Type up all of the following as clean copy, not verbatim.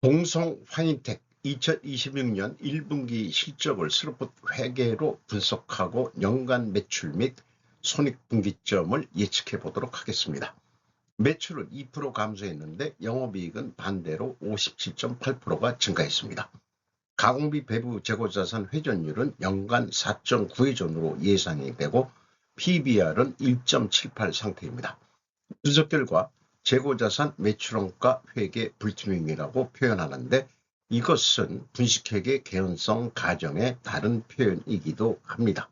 동성 화인텍 2026년 1분기 실적을 슬롯 회계로 분석하고 연간 매출 및 손익분기점을 예측해 보도록 하겠습니다. 매출은 2% 감소했는데 영업이익은 반대로 57.8%가 증가했습니다. 가공비 배부 재고자산 회전율은 연간 4.9회전으로 예상이 되고 PBR은 1.78 상태입니다. 분석 결과 재고자산 매출원가 회계 불투명이라고 표현하는데 이것은 분식회계 개연성 가정의 다른 표현이기도 합니다.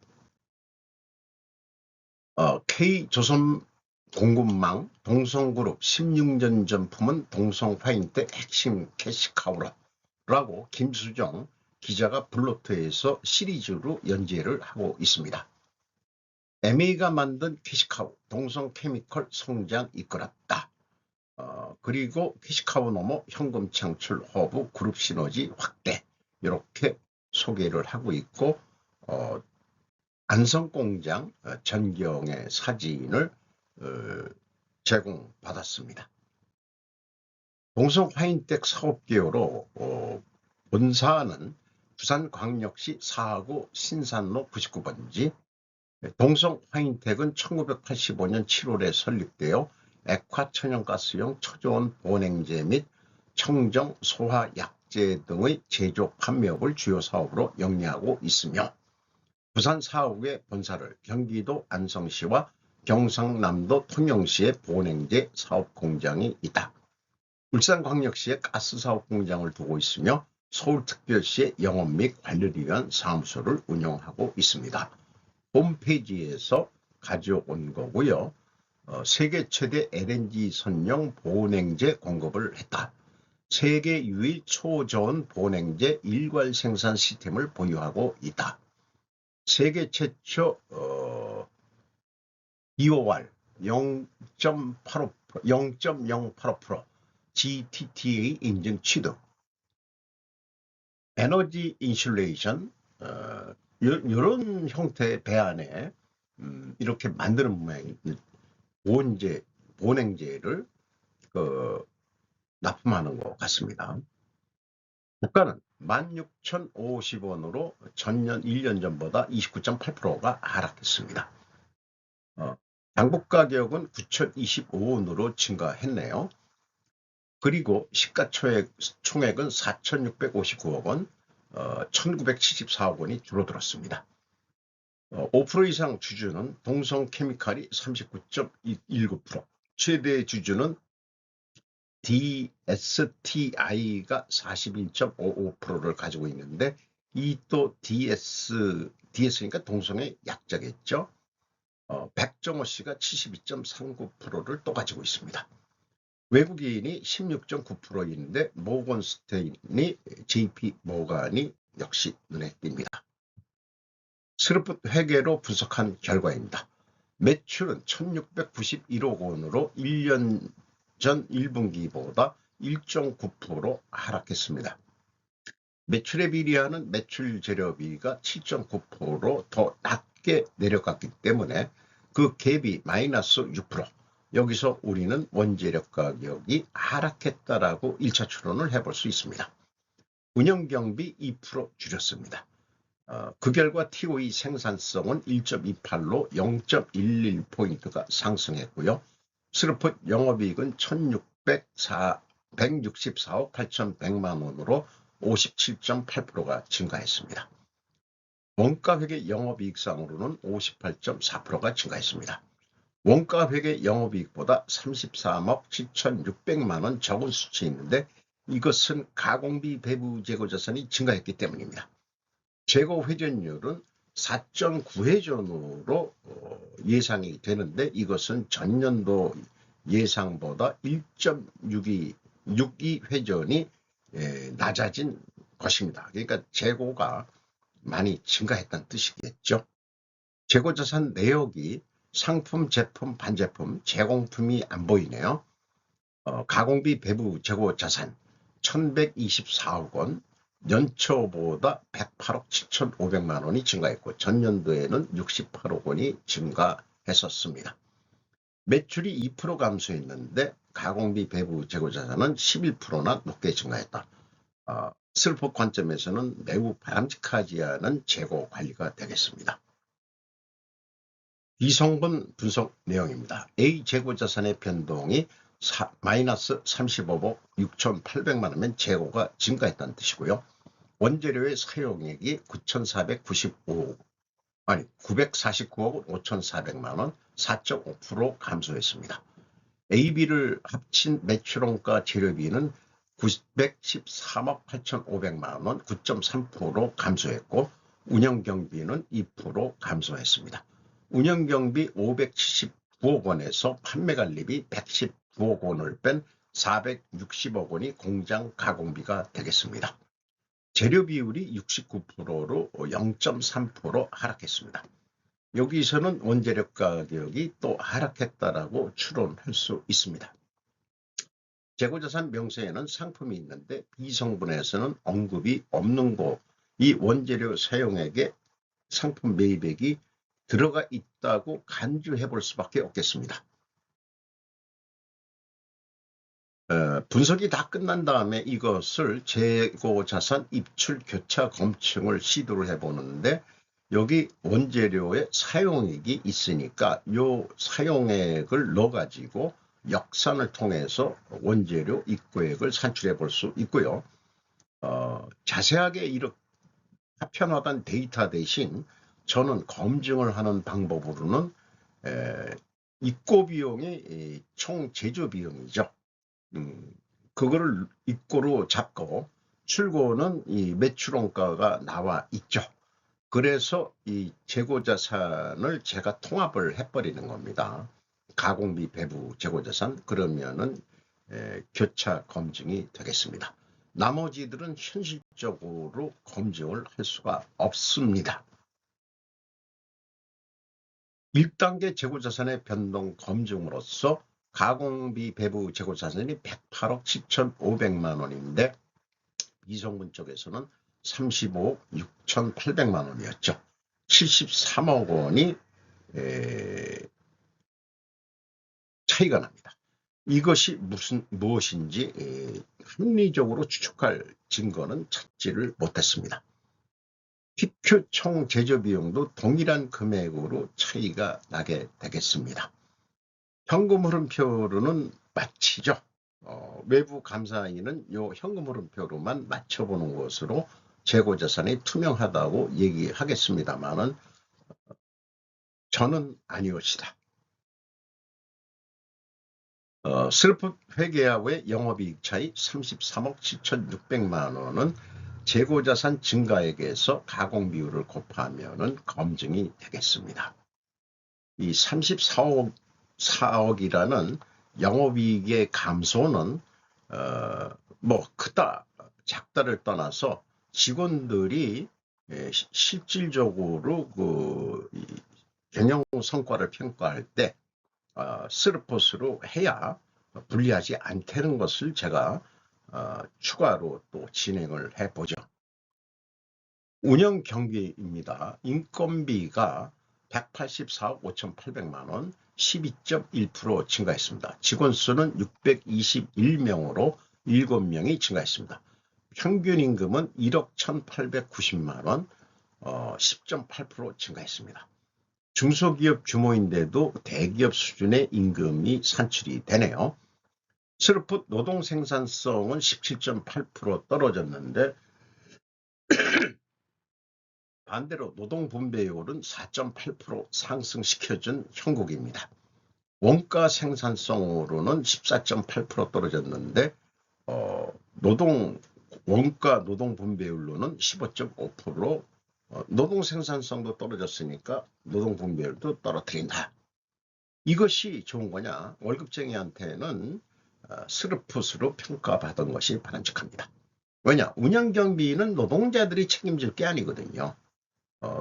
K조선공급망 동성그룹 16년 전품은 동성화인텍 핵심 캐시카우라고 김수정 기자가 블로터에서 시리즈로 연재를 하고 있습니다. MA가 만든 캐시카우 동성케미컬 성장 이끌었다. 그리고 캐시카우 넘어 현금 창출 허브 그룹 시너지 확대 이렇게 소개를 하고 있고 안성공장 전경의 사진을 제공받았습니다. 동성화인텍 사업개요로 본사는 부산광역시 사하구 신산로 99번지 동성화인텍은 1985년 7월에 설립되어 액화천연가스용 초저온 보냉제 및 청정 소화약제 등의 제조 판매업을 주요 사업으로 영위하고 있으며 부산 사하구의 본사를 경기도 안성시와 경상남도 통영시에 보냉제 사업공장이 있다. 울산광역시에 가스사업공장을 두고 있으며 서울특별시에 영업 및 관리를 위한 사무소를 운영하고 있습니다. 홈페이지에서 가져온 거고요. 세계 최대 LNG 선용 보냉제 공급을 했다. 세계 유일 초저온 보냉제 일괄 생산 시스템을 보유하고 있다. 세계 최초 EOR 0.085% GTTA 인증 취득. 에너지 인슐레이션 이런 형태의 배안에 이렇게 만드는 모양이 보냉제를 납품하는 것 같습니다. 주가는 16,050원으로 전년 1년 전보다 29.8%가 하락했습니다. 장부가격은 9,025원으로 증가했네요. 그리고 시가총액은 4,659억 원, 1,974억 원이 줄어들었습니다. 5% 이상 주주는 동성케미칼이 39.19%, 최대 주주는 DSTI가 41.55%를 가지고 있는데 이 또 DS니까 동성의 약자겠죠. 백정호 씨가 72.39%를 또 가지고 있습니다. 외국인이 16.9%인데 모건스테인이 JP 모간이 역시 눈에 띕니다. 슬롯 회계로 분석한 결과입니다. 매출은 1,691억 원으로 1년 전 1분기보다 1.9% 하락했습니다. 매출에 비례하는 매출 재료비가 7.9% 더 낮게 내려갔기 때문에 그 갭이 마이너스 6%. 여기서 우리는 원재료 가격이 하락했다라고 1차 추론을 해볼 수 있습니다. 운영경비 2% 줄였습니다. 그 결과 TOE 생산성은 1.28로 0.11포인트가 상승했고요. 슬롯 영업이익은 1,164억 8,100만 원으로 57.8%가 증가했습니다. 원가회계 영업이익상으로는 58.4%가 증가했습니다. 원가회계 영업이익보다 33억 7,600만 원 적은 수치인데 이것은 가공비 배부 재고자산이 증가했기 때문입니다. 재고 회전율은 4.9회전으로 예상이 되는데 이것은 전년도 예상보다 1.62 회전이 낮아진 것입니다. 그러니까 재고가 많이 증가했다는 뜻이겠죠. 재고자산 내역이 상품, 제품, 반제품, 제공품이 안 보이네요. 가공비 배부 재고자산 1,124억 원, 연초보다 108억 7,500만 원이 증가했고 전년도에는 68억 원이 증가했었습니다. 매출이 2% 감소했는데 가공비 배부 재고자산은 11%나 높게 증가했다. 슬퍼 관점에서는 매우 바람직하지 않은 재고 관리가 되겠습니다. 비성분 분석 내용입니다. A 재고자산의 변동이 마이너스 35억 6,800만 원이면 재고가 증가했다는 뜻이고요. 원재료의 사용액이 9,495억, 949억 5,400만 원, 4.5% 감소했습니다. AB를 합친 매출원가 재료비는 913억 8,500만 원, 9.3% 감소했고 운영경비는 2% 감소했습니다. 운영경비 579억 원에서 판매관리비 119억 원을 뺀 460억 원이 공장 가공비가 되겠습니다. 재료 비율이 69%로 0.3% 하락했습니다. 여기서는 원재료 가격이 또 하락했다라고 추론할 수 있습니다. 재고자산 명세에는 상품이 있는데 비성분에서는 언급이 없는 거, 이 원재료 사용액에 상품 매입액이 들어가 있다고 간주해 볼 수밖에 없겠습니다. 분석이 다 끝난 다음에 이것을 재고자산 입출 교차 검증을 시도를 해보는데 여기 원재료의 사용액이 있으니까 이 사용액을 넣어가지고 역산을 통해서 원재료 입고액을 산출해 볼 수 있고요. 자세하게 이렇게 파편화된 데이터 대신 저는 검증을 하는 방법으로는 입고 비용이 총 제조 비용이죠. 그거를 입고로 잡고 출고는 이 매출원가가 나와 있죠. 그래서 이 재고자산을 제가 통합을 해버리는 겁니다. 가공비 배부 재고자산, 그러면은 교차 검증이 되겠습니다. 나머지들은 현실적으로 검증을 할 수가 없습니다. 1단계 재고자산의 변동 검증으로서 가공비 배부 재고자산이 108억 7,500만 원인데 이성분 쪽에서는 35억 6,800만 원이었죠. 73억 원이 차이가 납니다. 이것이 무엇인지 합리적으로 추측할 증거는 찾지를 못했습니다. PQ 총 제조 비용도 동일한 금액으로 차이가 나게 되겠습니다. 현금 흐름표로는 마치죠. 외부 감사인은 이 현금 흐름표로만 맞춰보는 것으로 재고자산이 투명하다고 얘기하겠습니다만은 저는 아니옵시다. 슬프 회계하고의 영업이익 차이 33억 7,600만 원은 재고자산 증가액에서 가공비율을 곱하면 검증이 되겠습니다. 이 34억이라는 영업이익의 감소는 뭐 크다 작다를 떠나서 직원들이 실질적으로 그 경영 성과를 평가할 때 스르폿으로 해야 불리하지 않다는 것을 제가 추가로 또 진행을 해보죠. 운영 경비입니다. 인건비가 184억 5,800만 원, 12.1% 증가했습니다. 직원 수는 621명으로 7명이 증가했습니다. 평균 임금은 1억 1,890만 원, 10.8% 증가했습니다. 중소기업 규모인데도 대기업 수준의 임금이 산출이 되네요. 스르폿 노동 생산성은 17.8% 떨어졌는데 반대로 노동 분배율은 4.8% 상승시켜준 형국입니다. 원가 생산성으로는 14.8% 떨어졌는데 원가 노동 분배율로는 15.5%, 노동 생산성도 떨어졌으니까 노동 분배율도 떨어뜨린다. 이것이 좋은 거냐? 월급쟁이한테는 스르폿으로 평가받은 것이 바람직합니다. 왜냐? 운영경비는 노동자들이 책임질 게 아니거든요.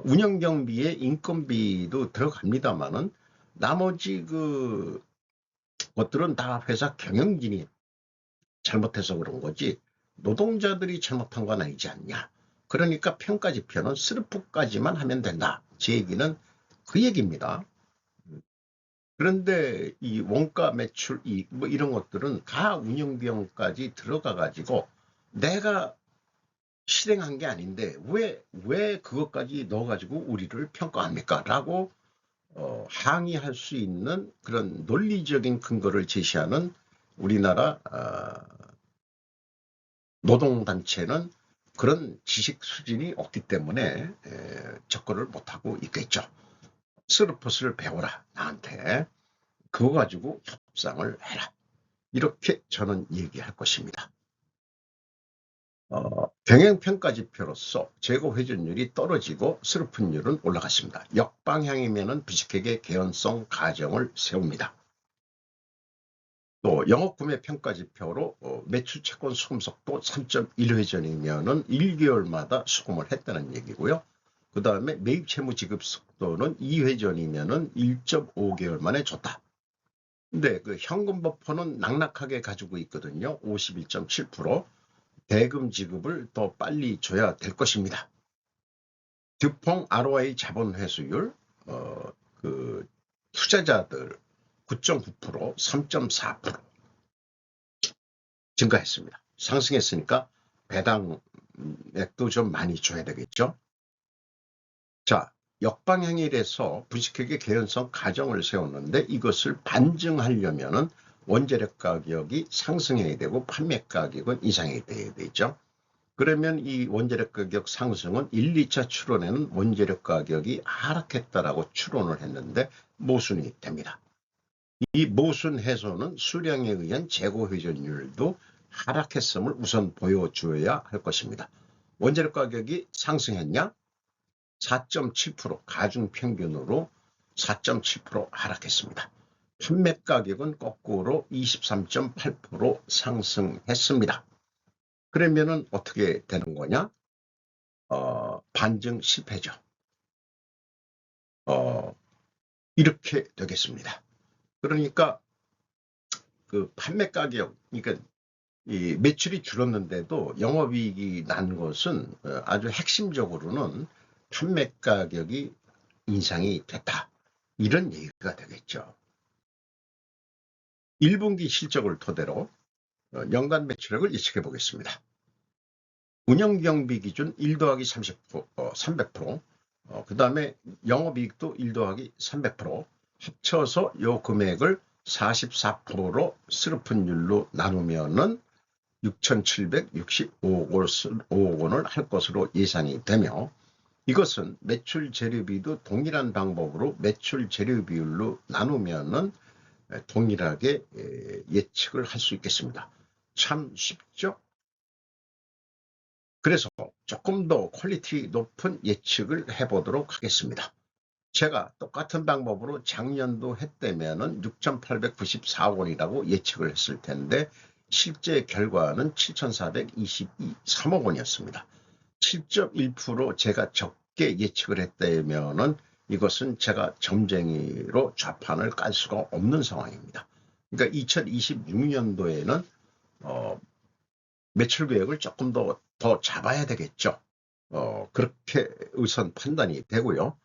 운영경비에 인건비도 들어갑니다만은 나머지 그 것들은 다 회사 경영진이 잘못해서 그런 거지 노동자들이 잘못한 건 아니지 않냐. 그러니까 평가지표는 스르폿까지만 하면 된다. 제 얘기는 그 얘기입니다. 그런데 이 원가 매출 이익 뭐 이런 것들은 다 운영비용까지 들어가 가지고 내가 실행한 게 아닌데 왜 그것까지 넣어가지고 우리를 평가합니까? 라고 항의할 수 있는 그런 논리적인 근거를 제시하는 우리나라 노동단체는 그런 지식 수준이 없기 때문에 접근을 못하고 있겠죠. 스루폿을 배워라 나한테. 그거 가지고 협상을 해라. 이렇게 저는 얘기할 것입니다. 경영평가지표로서 재고 회전율이 떨어지고 스루폿율은 올라갔습니다. 역방향이면 부식회계 개연성 가정을 세웁니다. 또 영업구매평가지표로 매출 채권 수금 속도 3.1회전이면 1개월마다 수금을 했다는 얘기고요. 그 다음에 매입 채무 지급 속도는 2회전이면 1.5개월 만에 줬다. 근데 그 현금 버퍼는 낙낙하게 가지고 있거든요. 51.7%. 대금 지급을 더 빨리 줘야 될 것입니다. 듀퐁 ROI 자본 회수율, 그 투자자들 9.9%, 3.4% 증가했습니다. 상승했으니까 배당액도 좀 많이 줘야 되겠죠. 자, 역방향일에서 부식회계 개연성 가정을 세웠는데 이것을 반증하려면은 원재료 가격이 상승해야 되고 판매 가격은 인상해야 되죠. 그러면 이 원재료 가격 상승은 1, 2차 추론에는 원재료 가격이 하락했다라고 추론을 했는데 모순이 됩니다. 이 모순 해소는 수량에 의한 재고 회전율도 하락했음을 우선 보여줘야 할 것입니다. 원재료 가격이 상승했냐? 4.7% 가중 평균으로 4.7% 하락했습니다. 판매 가격은 거꾸로 23.8% 상승했습니다. 그러면은 어떻게 되는 거냐? 반증 실패죠. 이렇게 되겠습니다. 그러니까 그 판매 가격, 그러니까 이 매출이 줄었는데도 영업이익이 난 것은 아주 핵심적으로는 판매 가격이 인상이 됐다. 이런 얘기가 되겠죠. 1분기 실적을 토대로 연간 매출액을 예측해 보겠습니다. 운영경비 기준 1 더하기 30%, 300%, 그 다음에 영업이익도 1 더하기 300%, 합쳐서 요 금액을 44%로 스루폿율로 나누면은 6,765억 원을 할 것으로 예상이 되며, 이것은 매출 재료비도 동일한 방법으로 매출 재료 비율로 나누면은 동일하게 예측을 할 수 있겠습니다. 참 쉽죠? 그래서 조금 더 퀄리티 높은 예측을 해보도록 하겠습니다. 제가 똑같은 방법으로 작년도 했다면은 6,894억 원이라고 예측을 했을 텐데 실제 결과는 7,423억 원이었습니다. 7.1% 제가 적게 예측을 했다면은 이것은 제가 점쟁이로 좌판을 깔 수가 없는 상황입니다. 그러니까 2026년도에는 매출 계획을 조금 더 잡아야 되겠죠. 그렇게 우선 판단이 되고요.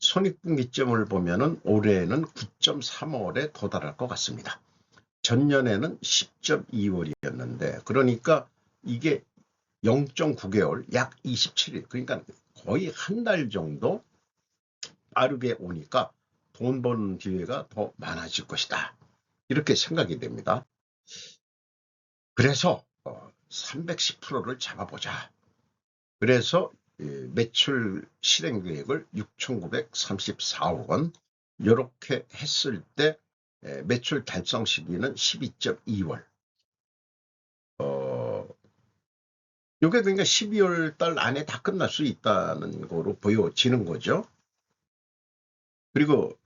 손익분기점을 보면은 올해는 9.3월에 도달할 것 같습니다. 전년에는 10.2월이었는데 그러니까 이게 0.9개월, 약 27일, 그러니까 거의 한 달 정도 빠르게 오니까 돈 버는 기회가 더 많아질 것이다. 이렇게 생각이 됩니다. 그래서 310%를 잡아보자. 그래서 매출 실행 계획을 6,934억 원 이렇게 했을 때 매출 달성 시기는 12.2월. 이게 그러니까 12월 달 안에 다 끝날 수 있다는 거로 보여지는 거죠. 그리고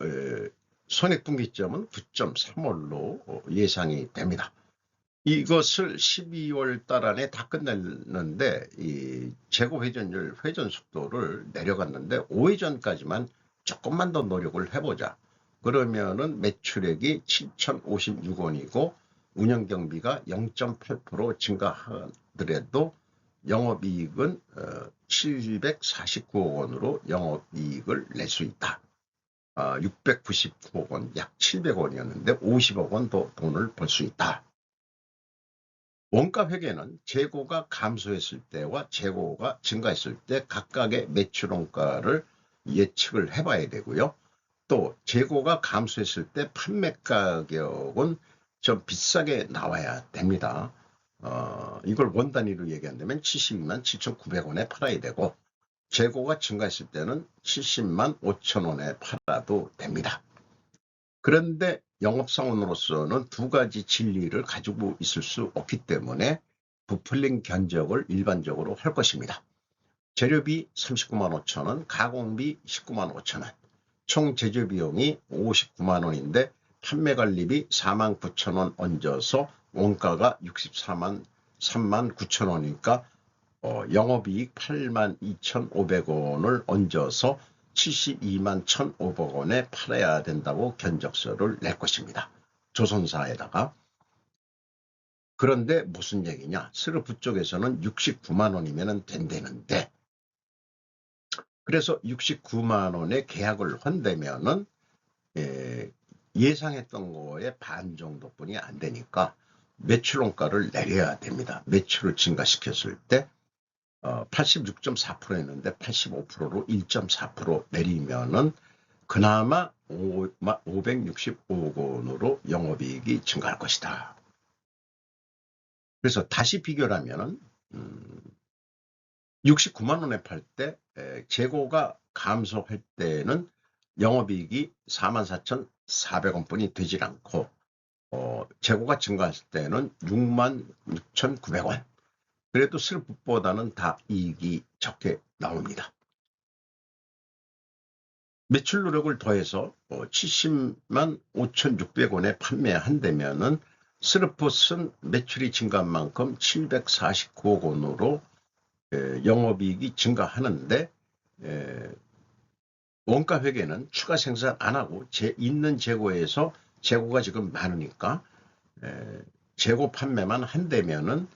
손익분기점은 9.3월로 예상이 됩니다. 이것을 12월 달 안에 다 끝냈는데 이 재고 회전율 회전 속도를 내려갔는데 5회전까지만 조금만 더 노력을 해보자. 그러면은 매출액이 7,056원이고 운영경비가 0.8% 증가하더라도 영업이익은 749억 원으로 영업이익을 낼 수 있다. 699억 원, 약 700원이었는데 50억 원 더 돈을 벌 수 있다. 원가 회계는 재고가 감소했을 때와 재고가 증가했을 때 각각의 매출 원가를 예측을 해봐야 되고요. 또 재고가 감소했을 때 판매 가격은 좀 비싸게 나와야 됩니다. 이걸 원 단위로 얘기한다면 72만 7,900원에 팔아야 되고, 재고가 증가했을 때는 70만 5천 원에 팔아도 됩니다. 그런데 영업사원으로서는 두 가지 진리를 가지고 있을 수 없기 때문에 부풀린 견적을 일반적으로 할 것입니다. 재료비 39만 5천 원, 가공비 19만 5천 원, 총 제조비용이 59만 원인데 판매관리비 4만 9천 원 얹어서 원가가 64만 3만 9천 원이니까 영업이익 8만 2,500원을 얹어서 72만 1,500원에 팔아야 된다고 견적서를 낼 것입니다. 조선사에다가. 그런데 무슨 얘기냐? 스르프 쪽에서는 69만 원이면 된다는데, 그래서 69만 원에 계약을 한다면은 예상했던 거에 반 정도뿐이 안 되니까 매출 원가를 내려야 됩니다. 매출을 증가시켰을 때 86.4%였는데 85%로 1.4% 내리면은 그나마 565억 원으로 영업이익이 증가할 것이다. 그래서 다시 비교를 하면은 69만 원에 팔 때 재고가 감소할 때는 영업이익이 44,400원 뿐이 되질 않고 재고가 증가했을 때는 66,900원. 그래도 슬프보다는 다 이익이 적게 나옵니다. 매출 노력을 더해서 70만 5,600원에 판매한다면은 스르폿은 매출이 증가한 만큼 749억 원으로 영업이익이 증가하는데, 원가 회계는 추가 생산 안 하고 있는 재고에서 재고가 지금 많으니까 재고 판매만 한다면은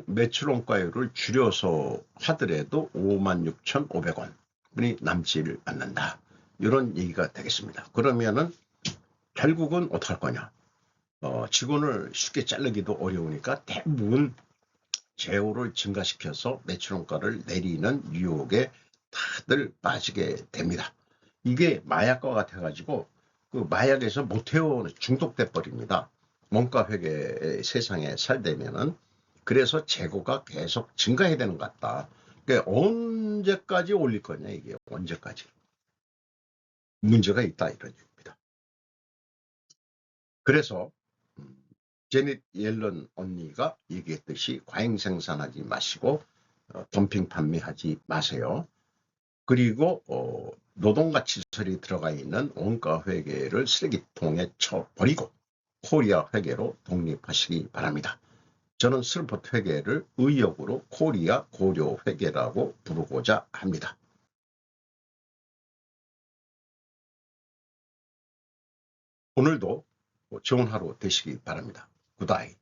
매출 원가율을 줄여서 하더라도 56,500원이 남지를 않는다. 이런 얘기가 되겠습니다. 그러면은 결국은 어떡할 거냐? 직원을 쉽게 자르기도 어려우니까 대부분 재고를 증가시켜서 매출 원가를 내리는 유혹에 다들 빠지게 됩니다. 이게 마약과 같아가지고 그 마약에서 못해오 중독돼 버립니다. 원가 회계 세상에 살되면은. 그래서 재고가 계속 증가해야 되는 것 같다. 그러니까 언제까지 올릴 거냐, 이게 언제까지. 문제가 있다, 이런 얘기입니다. 그래서 제닛 옐런 언니가 얘기했듯이 과잉 생산하지 마시고 덤핑 판매하지 마세요. 그리고 노동가치설이 들어가 있는 원가 회계를 쓰레기통에 쳐버리고 코리아 회계로 독립하시기 바랍니다. 저는 스르폿 회계를 의역으로 코리아 고려 회계라고 부르고자 합니다. 오늘도 좋은 하루 되시기 바랍니다. 굿아이.